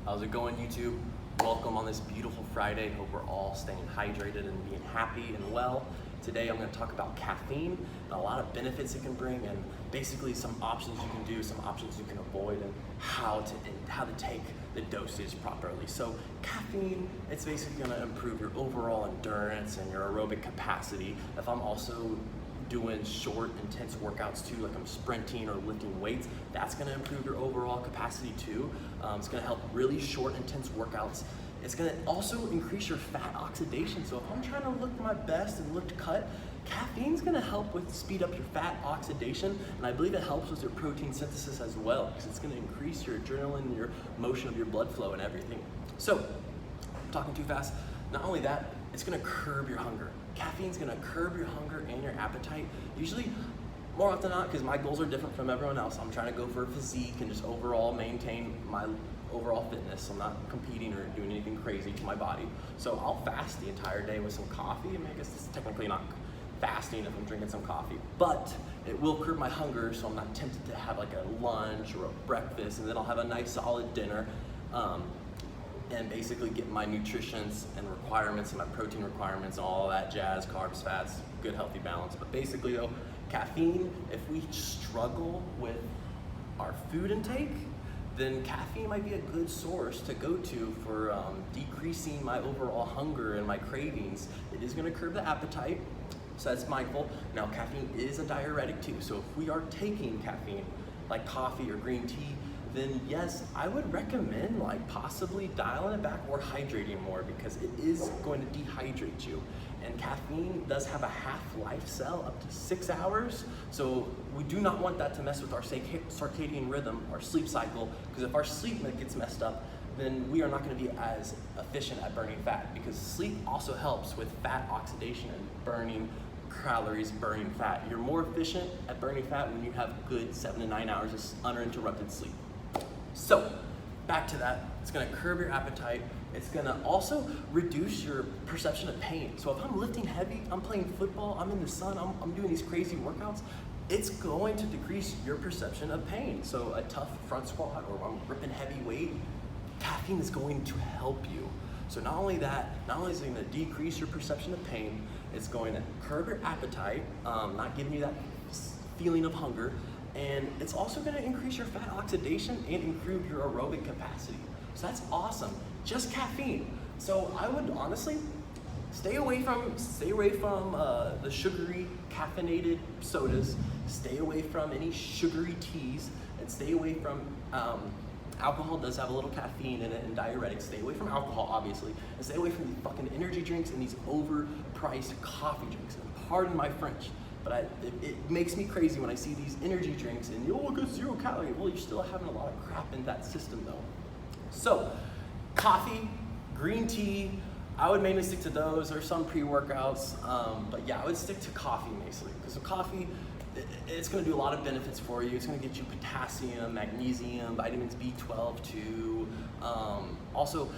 How's it going, YouTube? Welcome on this beautiful Friday. Hope we're all staying hydrated and being happy and well. Today I'm going to talk about caffeine and a lot of benefits it can bring, and basically some options you can do, some options you can avoid, and how to take the dosage properly. So caffeine, it's basically going to improve your overall endurance and your aerobic capacity. If I'm also doing short, intense workouts too, like I'm sprinting or lifting weights, that's gonna improve your overall capacity too. It's gonna help really short, intense workouts. It's gonna also increase your fat oxidation. So if I'm trying to look my best and look cut, caffeine's gonna help with speed up your fat oxidation, and I believe it helps with your protein synthesis as well, because it's gonna increase your adrenaline and your motion of your blood flow and everything. So, I'm talking too fast. Not only that, it's gonna curb your hunger. Caffeine's gonna curb your hunger and your appetite. Usually, more often than not, because my goals are different from everyone else, I'm trying to go for a physique and just overall maintain my overall fitness. I'm not competing or doing anything crazy to my body. So I'll fast the entire day with some coffee. I mean, I guess it's technically not fasting if I'm drinking some coffee, but it will curb my hunger, so I'm not tempted to have like a lunch or a breakfast, and then I'll have a nice solid dinner. And basically get my nutritions and requirements and my protein requirements and all that jazz, carbs, fats, good healthy balance. But basically though, caffeine, if we struggle with our food intake, then caffeine might be a good source to go to for decreasing my overall hunger and my cravings. It is gonna curb the appetite, so that's mindful. Now caffeine is a diuretic too, so if we are taking caffeine, like coffee or green tea, then yes, I would recommend like possibly dialing it back or hydrating more, because it is going to dehydrate you. And caffeine does have a half-life cell up to 6 hours, so we do not want that to mess with our circadian rhythm, our sleep cycle, because if our sleep gets messed up, then we are not going to be as efficient at burning fat, because sleep also helps with fat oxidation and burning calories, burning fat. You're more efficient at burning fat when you have good 7 to 9 hours of uninterrupted sleep. So, back to that, it's gonna curb your appetite. It's gonna also reduce your perception of pain. So if I'm lifting heavy, I'm playing football, I'm in the sun, I'm doing these crazy workouts, it's going to decrease your perception of pain. So a tough front squat, or I'm ripping heavy weight, caffeine is going to help you. So not only that, not only is it gonna decrease your perception of pain, it's going to curb your appetite, not giving you that feeling of hunger, and it's also going to increase your fat oxidation and improve your aerobic capacity. So that's awesome. Just caffeine. So I would honestly stay away from the sugary caffeinated sodas. Stay away from any sugary teas, and stay away from alcohol. Does have a little caffeine in it and diuretics. Stay away from alcohol, obviously, and stay away from these fucking energy drinks and these overpriced coffee drinks. And pardon my French, but it makes me crazy when I see these energy drinks and you get 0 calories. Well, you're still having a lot of crap in that system though. So, coffee, green tea, I would mainly stick to those. There's some pre-workouts, but yeah, I would stick to coffee basically, because coffee, it's going to do a lot of benefits for you. It's going to get you potassium, magnesium, vitamins B12 too. Also,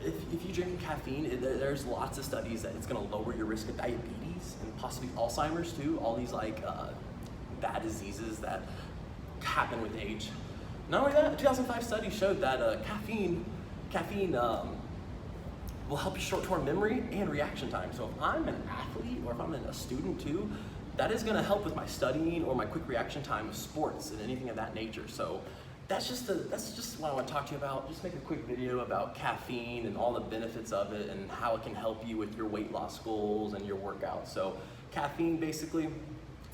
if you drink caffeine, there's lots of studies that it's going to lower your risk of diabetes and possibly Alzheimer's too. All these like bad diseases that happen with age. Not only that, a 2005 study showed that caffeine will help your short-term memory and reaction time. So if I'm an athlete or if I'm a student too, that is going to help with my studying or my quick reaction time with sports and anything of that nature. So that's just what I want to talk to you about. Just make a quick video about caffeine and all the benefits of it and how it can help you with your weight loss goals and your workouts. So caffeine basically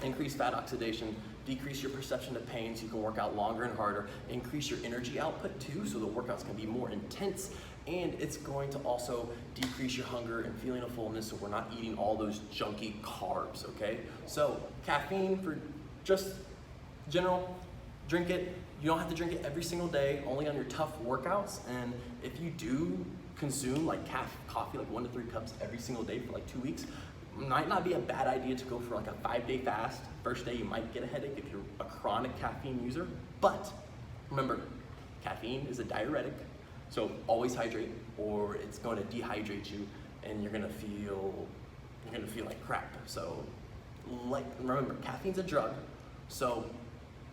increase fat oxidation, decrease your perception of pain so you can work out longer and harder, increase your energy output too, so the workouts can be more intense, and it's going to also decrease your hunger and feeling of fullness, so we're not eating all those junky carbs, okay? So caffeine, for just general, drink it. You don't have to drink it every single day, only on your tough workouts. And if you do consume like coffee, like 1 to 3 cups every single day for like 2 weeks, might not be a bad idea to go for like a 5-day fast. First day you might get a headache if you're a chronic caffeine user, but remember, caffeine is a diuretic, so always hydrate or it's going to dehydrate you and you're gonna feel like crap. So remember, caffeine's a drug, so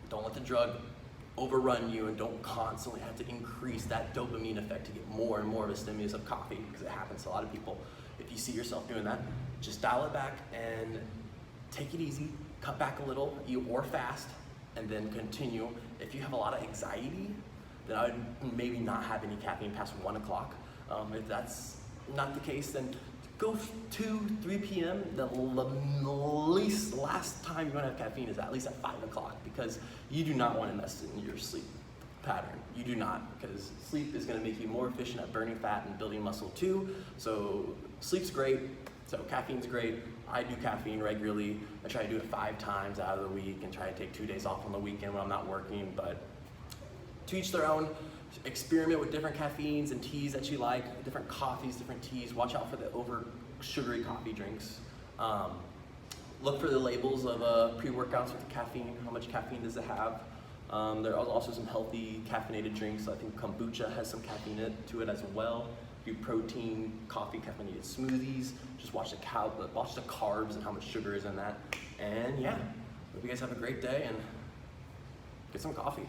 don't let the drug overrun you and don't constantly have to increase that dopamine effect to get more and more of a stimulus of coffee, because it happens to a lot of people. If you see yourself doing that, just dial it back and take it easy, cut back a little, eat or fast, and then continue. If you have a lot of anxiety, then I would maybe not have any caffeine past 1 o'clock. If that's not the case, then go 2, 3 p.m. The last time you want to have caffeine is at least at 5 o'clock, because you do not want to mess in your sleep pattern. You do not, because sleep is going to make you more efficient at burning fat and building muscle too. So sleep's great, so caffeine's great. I do caffeine regularly. I try to do it 5 times out of the week and try to take 2 days off on the weekend when I'm not working, but to each their own. Experiment with different caffeines and teas that you like, different coffees, different teas. Watch out for the over sugary coffee drinks. Look for the labels of pre-workouts with the caffeine. How much caffeine does it have? There are also some healthy caffeinated drinks. I think kombucha has some caffeine to it as well. Do protein, coffee, caffeinated smoothies. Just watch the carbs and how much sugar is in that. And yeah, hope you guys have a great day and get some coffee.